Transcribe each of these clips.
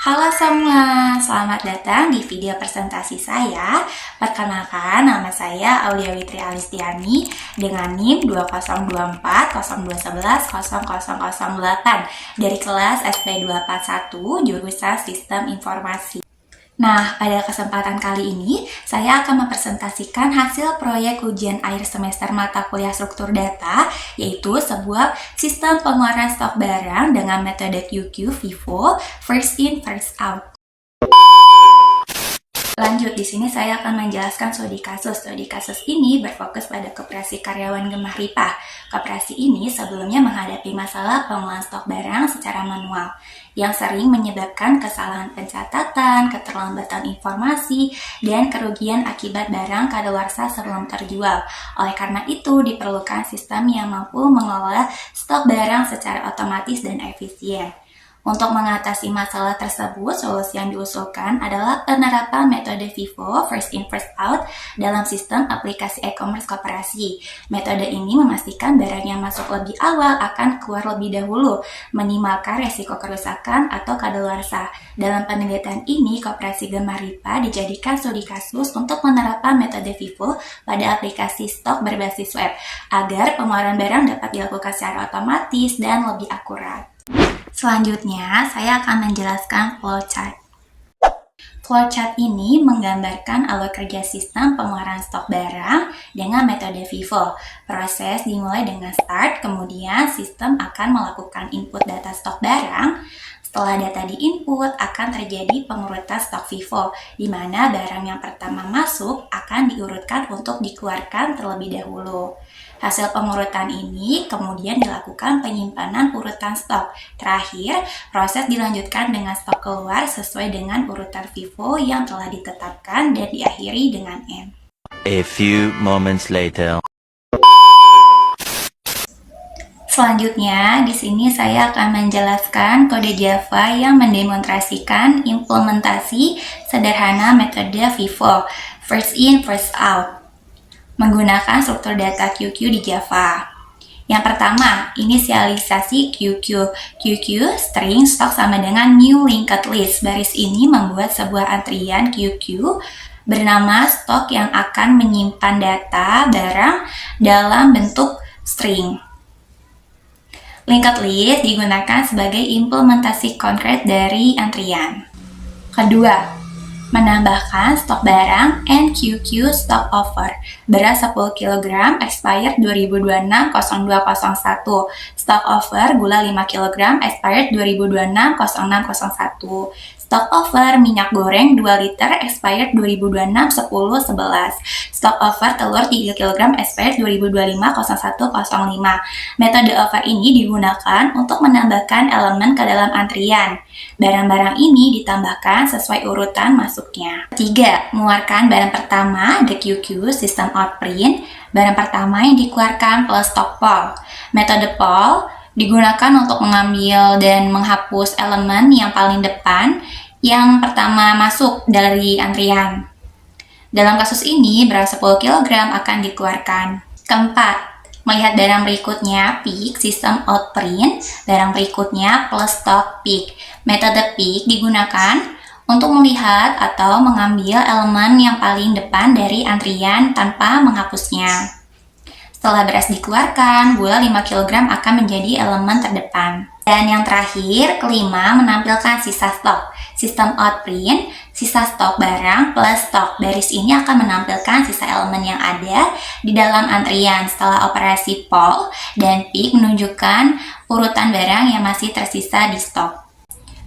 Halo semua, selamat datang di video presentasi saya. Perkenalkan, nama saya Aulia Witri Alistiani dengan NIM 202402110008 dari kelas SP241 jurusan Sistem Informasi. Nah, pada kesempatan kali ini, saya akan mempresentasikan hasil proyek ujian akhir semester mata kuliah struktur data, yaitu sebuah sistem pengeluaran stok barang dengan metode QQ FIFO, first in, first out. Lanjut, di sini saya akan menjelaskan studi kasus. Studi kasus ini berfokus pada koperasi karyawan Gemah Ripah. Koperasi ini sebelumnya menghadapi masalah pengelolaan stok barang secara manual, yang sering menyebabkan kesalahan pencatatan, keterlambatan informasi, dan kerugian akibat barang kadaluarsa sebelum terjual. Oleh karena itu, diperlukan sistem yang mampu mengelola stok barang secara otomatis dan efisien. Untuk mengatasi masalah tersebut, solusi yang diusulkan adalah penerapan metode FIFO, first in, first out, dalam sistem aplikasi e-commerce koperasi. Metode ini memastikan barang yang masuk lebih awal akan keluar lebih dahulu, minimalkan resiko kerusakan atau kadaluarsa. Dalam penelitian ini, Koperasi Gemah Ripah dijadikan studi kasus untuk menerapkan metode FIFO pada aplikasi stok berbasis web, agar pengeluaran barang dapat dilakukan secara otomatis dan lebih akurat. Selanjutnya, saya akan menjelaskan flowchart. Flowchart ini menggambarkan alur kerja sistem pengeluaran stok barang dengan metode FIFO. Proses dimulai dengan start, kemudian sistem akan melakukan input data stok barang. Setelah data diinput, akan terjadi pengurutan stok FIFO, di mana barang yang pertama masuk akan diurutkan untuk dikeluarkan terlebih dahulu. Hasil pengurutan ini kemudian dilakukan penyimpanan urutan stok. Terakhir, proses dilanjutkan dengan stok keluar sesuai dengan urutan FIFO yang telah ditetapkan dan diakhiri dengan N. A few moments later. Selanjutnya, di sini saya akan menjelaskan kode Java yang mendemonstrasikan implementasi sederhana metode FIFO, first in, first out, menggunakan struktur data QQ di Java. Yang pertama, inisialisasi QQ. QQ string stok sama dengan new linked list. Baris ini membuat sebuah antrian QQ bernama stok yang akan menyimpan data barang dalam bentuk string. Linked list digunakan sebagai implementasi konkret dari antrian. Kedua, menambahkan stok barang NQQ stock offer. Beras 10 kg expired 2026-0201. Stock offer gula 5 kg expired 2026-0601. Stock offer minyak goreng 2 liter expired 2026-10-11. Stock offer telur 3 kg expired 2025-01-05. Metode offer ini digunakan untuk menambahkan elemen ke dalam antrian. Barang-barang ini ditambahkan sesuai urutan masuknya. Ketiga, mengeluarkan barang pertama, the QQ, sistem outprint. Barang pertama yang dikeluarkan plus stock poll. Metode poll digunakan untuk mengambil dan menghapus elemen yang paling depan yang pertama masuk dari antrian. Dalam kasus ini, beras 10 kg akan dikeluarkan. Keempat, melihat barang berikutnya, pick, sistem outprint, barang berikutnya plus stock pick. Metode pick digunakan untuk melihat atau mengambil elemen yang paling depan dari antrian tanpa menghapusnya. Setelah beras dikeluarkan, gula 5 kg akan menjadi elemen terdepan. Dan yang terakhir, kelima, menampilkan sisa stok. Sistem outprint, sisa stok barang plus stok. Baris ini akan menampilkan sisa elemen yang ada di dalam antrian. Setelah operasi poll dan pick menunjukkan urutan barang yang masih tersisa di stok.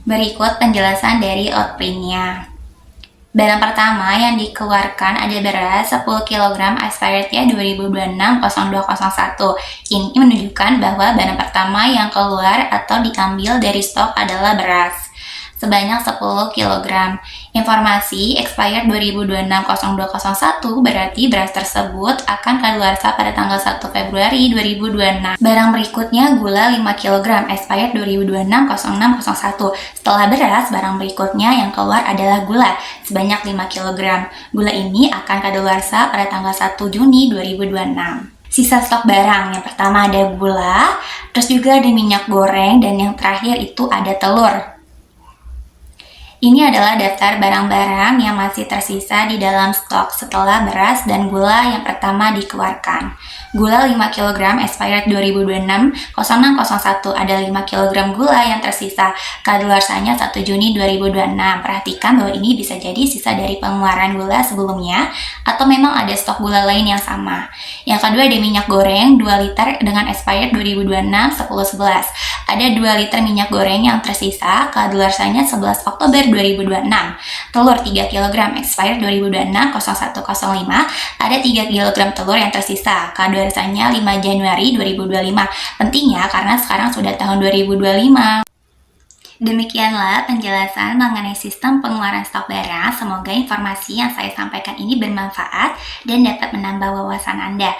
Berikut penjelasan dari outprint-nya. Barang pertama yang dikeluarkan ada beras 10 kg expirednya 2026-0201. Ini menunjukkan bahwa barang pertama yang keluar atau diambil dari stok adalah beras sebanyak 10 kg. Informasi expired 2026-0201 berarti beras tersebut akan kadaluarsa pada tanggal 1 Februari 2026. Barang berikutnya gula 5 kg expired 2026-0601. Setelah beras, barang berikutnya yang keluar adalah gula sebanyak 5 kg. Gula ini akan kadaluarsa pada tanggal 1 Juni 2026. Sisa stok barang, yang pertama ada gula, terus juga ada minyak goreng, dan yang terakhir itu ada telur. Ini adalah daftar barang-barang yang masih tersisa di dalam stok setelah beras dan gula yang pertama dikeluarkan. Gula 5 kg expired 2026 0601 ada 5 kg gula yang tersisa. Kadaluarsanya 1 Juni 2026. Perhatikan bahwa ini bisa jadi sisa dari pengeluaran gula sebelumnya atau memang ada stok gula lain yang sama. Yang kedua ada minyak goreng 2 liter dengan expired 2026 10/11. Ada 2 liter minyak goreng yang tersisa. Kadaluarsanya 11 Oktober 2026. Telur 3 kg expired 2026 0105. Ada 3 kg telur yang tersisa. Kadaluarsanya 5 Januari 2025. Penting ya karena sekarang sudah tahun 2025. Demikianlah penjelasan mengenai sistem pengeluaran stok barang. Semoga informasi yang saya sampaikan ini bermanfaat dan dapat menambah wawasan Anda.